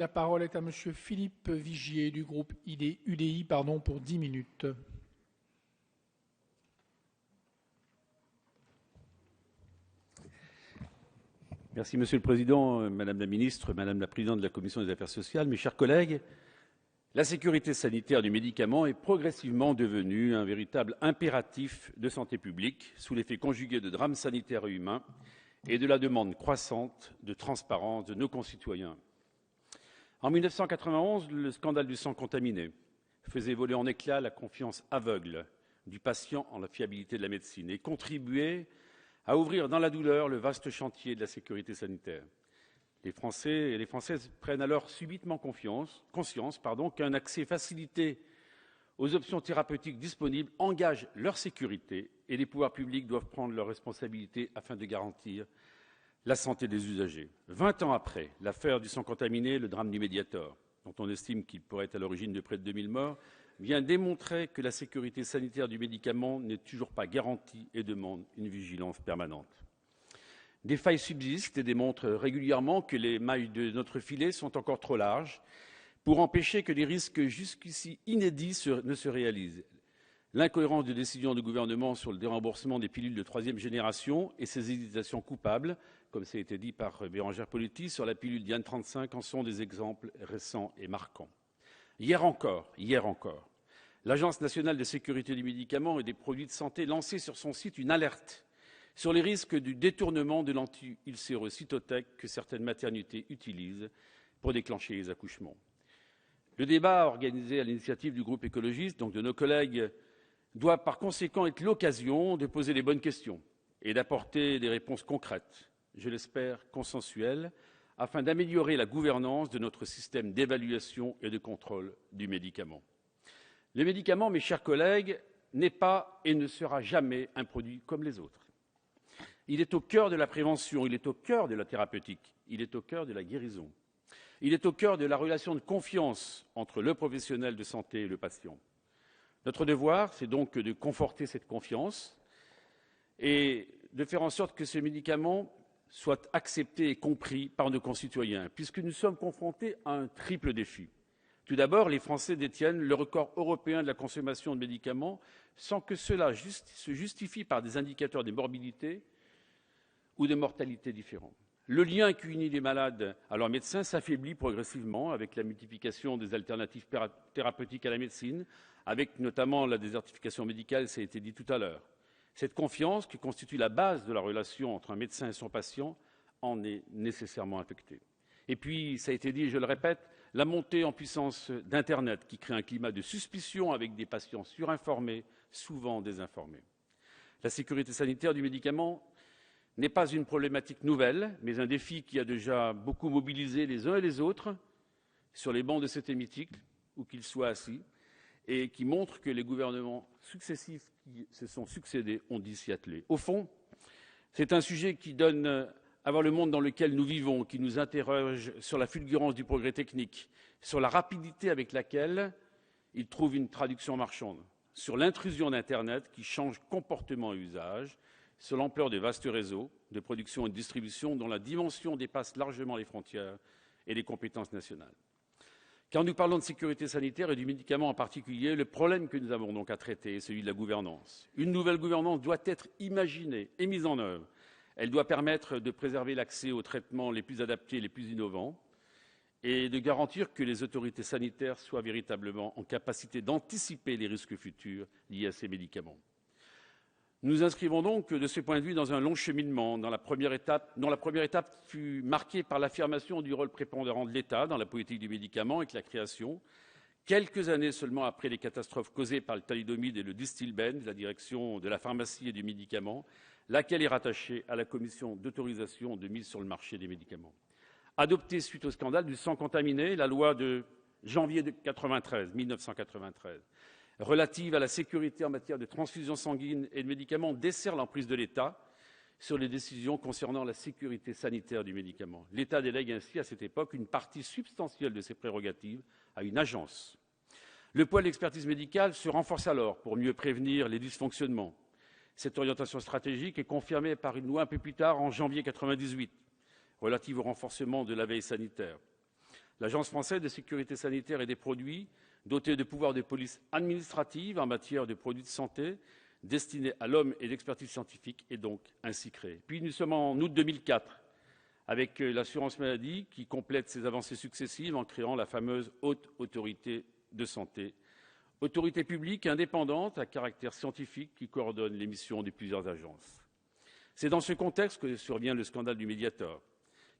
La parole est à Monsieur Philippe Vigier du groupe UDI pour 10 minutes. Merci Monsieur le Président, Madame la Ministre, Madame la Présidente de la Commission des Affaires sociales, mes chers collègues. La sécurité sanitaire du médicament est progressivement devenue un véritable impératif de santé publique, sous l'effet conjugué de drames sanitaires et humains et de la demande croissante de transparence de nos concitoyens. En 1991, le scandale du sang contaminé faisait voler en éclats la confiance aveugle du patient en la fiabilité de la médecine et contribuait à ouvrir dans la douleur le vaste chantier de la sécurité sanitaire. Les Français et les Françaises prennent alors subitement conscience qu'un accès facilité aux options thérapeutiques disponibles engage leur sécurité et les pouvoirs publics doivent prendre leurs responsabilités afin de garantir la santé des usagers. 20 ans après l'affaire du sang contaminé, le drame du Mediator, dont on estime qu'il pourrait être à l'origine de près de 2000 morts, vient démontrer que la sécurité sanitaire du médicament n'est toujours pas garantie et demande une vigilance permanente. Des failles subsistent et démontrent régulièrement que les mailles de notre filet sont encore trop larges pour empêcher que des risques jusqu'ici inédits ne se réalisent. L'incohérence de décisions du gouvernement sur le déremboursement des pilules de troisième génération et ses hésitations coupables, comme ça a été dit par Bérangère Poletti, sur la pilule Diane 35 en sont des exemples récents et marquants. Hier encore, l'Agence nationale de sécurité du médicament et des produits de santé lançait sur son site une alerte sur les risques du détournement de l'anti-ulcérocytotec que certaines maternités utilisent pour déclencher les accouchements. Le débat organisé à l'initiative du groupe écologiste, donc de nos collègues, doit par conséquent être l'occasion de poser les bonnes questions et d'apporter des réponses concrètes, je l'espère consensuelles, afin d'améliorer la gouvernance de notre système d'évaluation et de contrôle du médicament. Le médicament, mes chers collègues, n'est pas et ne sera jamais un produit comme les autres. Il est au cœur de la prévention, il est au cœur de la thérapeutique, il est au cœur de la guérison. Il est au cœur de la relation de confiance entre le professionnel de santé et le patient. Notre devoir, c'est donc de conforter cette confiance et de faire en sorte que ce médicament soit accepté et compris par nos concitoyens, puisque nous sommes confrontés à un triple défi. Tout d'abord, les Français détiennent le record européen de la consommation de médicaments sans que cela se justifie par des indicateurs de morbidité ou de mortalité différents. Le lien qui unit les malades à leurs médecins s'affaiblit progressivement avec la multiplication des alternatives thérapeutiques à la médecine, avec notamment la désertification médicale, ça a été dit tout à l'heure. Cette confiance, qui constitue la base de la relation entre un médecin et son patient, en est nécessairement affectée. Et puis, ça a été dit, et je le répète, la montée en puissance d'Internet qui crée un climat de suspicion avec des patients surinformés, souvent désinformés. La sécurité sanitaire du médicament n'est pas une problématique nouvelle, mais un défi qui a déjà beaucoup mobilisé les uns et les autres sur les bancs de cet hémicycle, où qu'ils soient assis, et qui montre que les gouvernements successifs qui se sont succédés ont dû s'y atteler. Au fond, c'est un sujet qui donne à voir le monde dans lequel nous vivons, qui nous interroge sur la fulgurance du progrès technique, sur la rapidité avec laquelle il trouve une traduction marchande, sur l'intrusion d'Internet qui change comportement et usage, sur l'ampleur des vastes réseaux de production et de distribution dont la dimension dépasse largement les frontières et les compétences nationales. Quand nous parlons de sécurité sanitaire et du médicament en particulier, le problème que nous avons donc à traiter est celui de la gouvernance. Une nouvelle gouvernance doit être imaginée et mise en œuvre. Elle doit permettre de préserver l'accès aux traitements les plus adaptés et les plus innovants et de garantir que les autorités sanitaires soient véritablement en capacité d'anticiper les risques futurs liés à ces médicaments. Nous nous inscrivons donc de ce point de vue dans un long cheminement, dont la première étape fut marquée par l'affirmation du rôle prépondérant de l'État dans la politique du médicament avec la création, quelques années seulement après les catastrophes causées par le thalidomide et le Distilbène, de la direction de la pharmacie et du médicament, laquelle est rattachée à la commission d'autorisation de mise sur le marché des médicaments. Adoptée suite au scandale du sang contaminé, la loi de janvier 1993, relative à la sécurité en matière de transfusion sanguine et de médicaments dessert l'emprise de l'État sur les décisions concernant la sécurité sanitaire du médicament. L'État délègue ainsi à cette époque une partie substantielle de ses prérogatives à une agence. Le poids de l'expertise médicale se renforce alors pour mieux prévenir les dysfonctionnements. Cette orientation stratégique est confirmée par une loi un peu plus tard, en janvier 1998, relative au renforcement de la veille sanitaire. L'Agence française de sécurité sanitaire et des produits, dotée de pouvoirs de police administrative en matière de produits de santé destinés à l'homme et d'expertise scientifique, est donc ainsi créée. Puis nous sommes en août 2004, avec l'assurance maladie qui complète ses avancées successives en créant la fameuse Haute Autorité de Santé, autorité publique indépendante à caractère scientifique qui coordonne les missions de plusieurs agences. C'est dans ce contexte que survient le scandale du Mediator,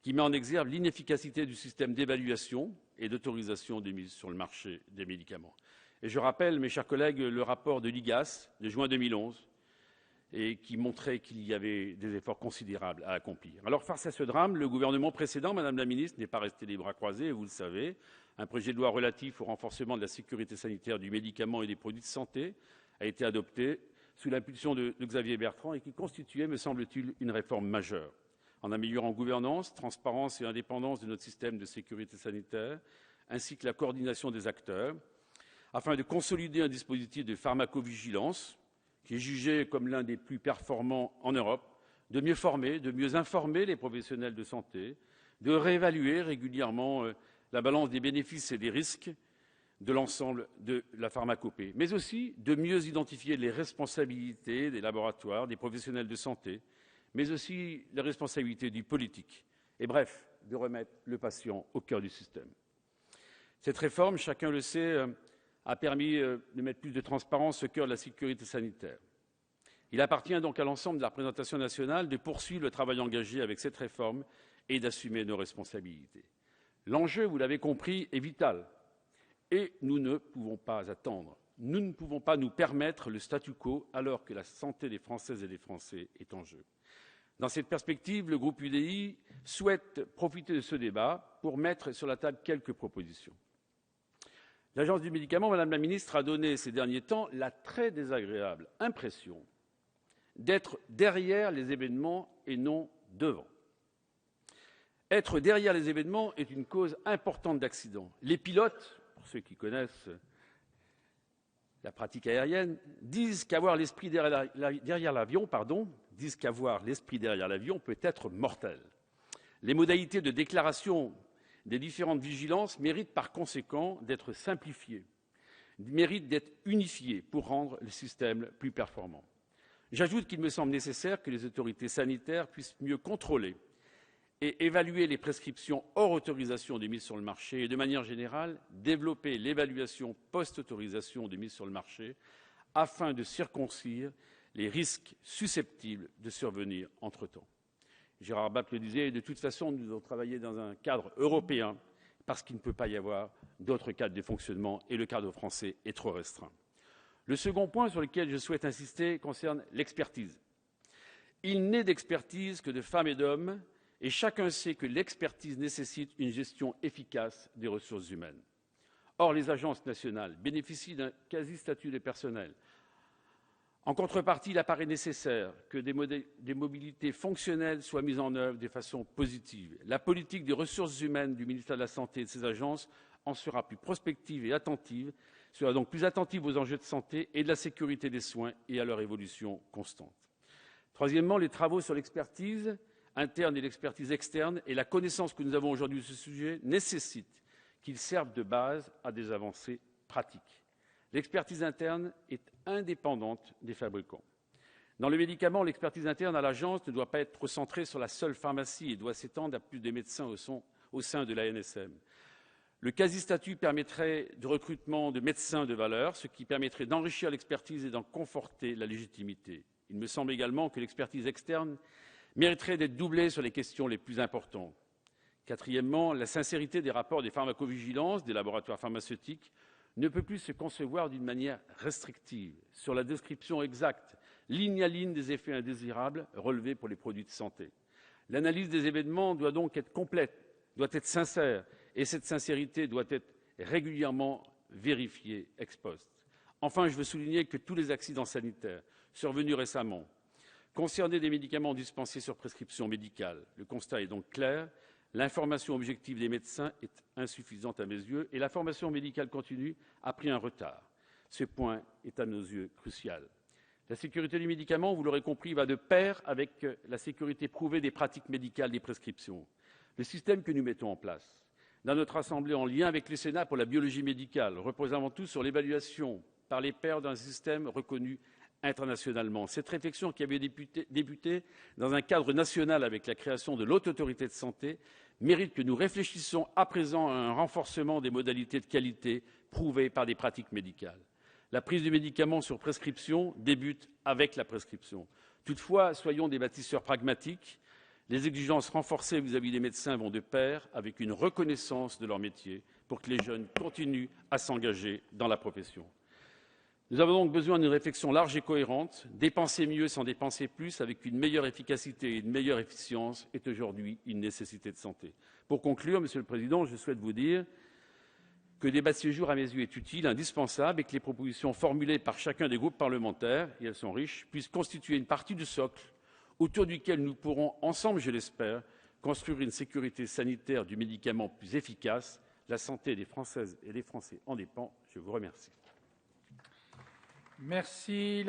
qui met en exergue l'inefficacité du système d'évaluation et d'autorisation de mise sur le marché des médicaments. Et je rappelle, mes chers collègues, le rapport de l'IGAS de juin 2011, et qui montrait qu'il y avait des efforts considérables à accomplir. Alors, face à ce drame, le gouvernement précédent, Madame la Ministre, n'est pas resté les bras croisés, vous le savez. Un projet de loi relatif au renforcement de la sécurité sanitaire du médicament et des produits de santé a été adopté sous l'impulsion de Xavier Bertrand et qui constituait, me semble-t-il, une réforme majeure en améliorant gouvernance, transparence et indépendance de notre système de sécurité sanitaire, ainsi que la coordination des acteurs, afin de consolider un dispositif de pharmacovigilance qui est jugé comme l'un des plus performants en Europe, de mieux former, de mieux informer les professionnels de santé, de réévaluer régulièrement la balance des bénéfices et des risques de l'ensemble de la pharmacopée, mais aussi de mieux identifier les responsabilités des laboratoires, des professionnels de santé, mais aussi les responsabilités du politique, et bref, de remettre le patient au cœur du système. Cette réforme, chacun le sait, a permis de mettre plus de transparence au cœur de la sécurité sanitaire. Il appartient donc à l'ensemble de la représentation nationale de poursuivre le travail engagé avec cette réforme et d'assumer nos responsabilités. L'enjeu, vous l'avez compris, est vital et nous ne pouvons pas attendre. Nous ne pouvons pas nous permettre le statu quo alors que la santé des Françaises et des Français est en jeu. Dans cette perspective, le groupe UDI souhaite profiter de ce débat pour mettre sur la table quelques propositions. L'Agence du médicament, Madame la Ministre, a donné ces derniers temps la très désagréable impression d'être derrière les événements et non devant. Être derrière les événements est une cause importante d'accidents. Les pilotes, pour ceux qui connaissent la pratique aérienne, disent qu'avoir l'esprit derrière l'avion peut être mortel. Les modalités de déclaration des différentes vigilances méritent par conséquent d'être simplifiées, méritent d'être unifiées pour rendre le système plus performant. J'ajoute qu'il me semble nécessaire que les autorités sanitaires puissent mieux contrôler et évaluer les prescriptions hors autorisation de mise sur le marché et, de manière générale, développer l'évaluation post-autorisation de mise sur le marché afin de circonscrire les risques susceptibles de survenir entre-temps. Gérard Bapt le disait, de toute façon, nous devons travailler dans un cadre européen parce qu'il ne peut pas y avoir d'autre cadre de fonctionnement et le cadre français est trop restreint. Le second point sur lequel je souhaite insister concerne l'expertise. Il n'est d'expertise que de femmes et d'hommes et chacun sait que l'expertise nécessite une gestion efficace des ressources humaines. Or, les agences nationales bénéficient d'un quasi-statut de personnel. En contrepartie, il apparaît nécessaire que des mobilités fonctionnelles soient mises en œuvre de façon positive. La politique des ressources humaines du ministère de la Santé et de ses agences en sera plus prospective et attentive, sera donc plus attentive aux enjeux de santé et de la sécurité des soins et à leur évolution constante. Troisièmement, les travaux sur l'expertise interne et l'expertise externe et la connaissance que nous avons aujourd'hui de ce sujet nécessitent qu'ils servent de base à des avancées pratiques. L'expertise interne est indépendante des fabricants. Dans le médicament, l'expertise interne à l'agence ne doit pas être concentrée sur la seule pharmacie et doit s'étendre à plus de médecins au sein de l'ANSM. Le quasi-statut permettrait de recrutement de médecins de valeur, ce qui permettrait d'enrichir l'expertise et d'en conforter la légitimité. Il me semble également que l'expertise externe mériterait d'être doublée sur les questions les plus importantes. Quatrièmement, la sincérité des rapports des pharmacovigilances des laboratoires pharmaceutiques ne peut plus se concevoir d'une manière restrictive sur la description exacte, ligne à ligne, des effets indésirables relevés pour les produits de santé. L'analyse des événements doit donc être complète, doit être sincère, et cette sincérité doit être régulièrement vérifiée ex post. Enfin, je veux souligner que tous les accidents sanitaires survenus récemment concernaient des médicaments dispensés sur prescription médicale. Le constat est donc clair. L'information objective des médecins est insuffisante à mes yeux et la formation médicale continue a pris un retard. Ce point est à nos yeux crucial. La sécurité du médicament, vous l'aurez compris, va de pair avec la sécurité prouvée des pratiques médicales des prescriptions. Le système que nous mettons en place dans notre Assemblée, en lien avec le Sénat pour la biologie médicale, repose avant tout sur l'évaluation par les pairs d'un système reconnu internationalement. Cette réflexion, qui avait débuté dans un cadre national avec la création de l'Haute Autorité de santé, mérite que nous réfléchissions à présent à un renforcement des modalités de qualité prouvées par des pratiques médicales. La prise du médicament sur prescription débute avec la prescription. Toutefois, soyons des bâtisseurs pragmatiques. Les exigences renforcées vis-à-vis des médecins vont de pair avec une reconnaissance de leur métier pour que les jeunes continuent à s'engager dans la profession. Nous avons donc besoin d'une réflexion large et cohérente. Dépenser mieux sans dépenser plus, avec une meilleure efficacité et une meilleure efficience, est aujourd'hui une nécessité de santé. Pour conclure, Monsieur le Président, je souhaite vous dire que le débat de ce jour, à mes yeux, est utile, indispensable, et que les propositions formulées par chacun des groupes parlementaires, et elles sont riches, puissent constituer une partie du socle autour duquel nous pourrons, ensemble, je l'espère, construire une sécurité sanitaire du médicament plus efficace. La santé des Françaises et des Français en dépend. Je vous remercie. Merci.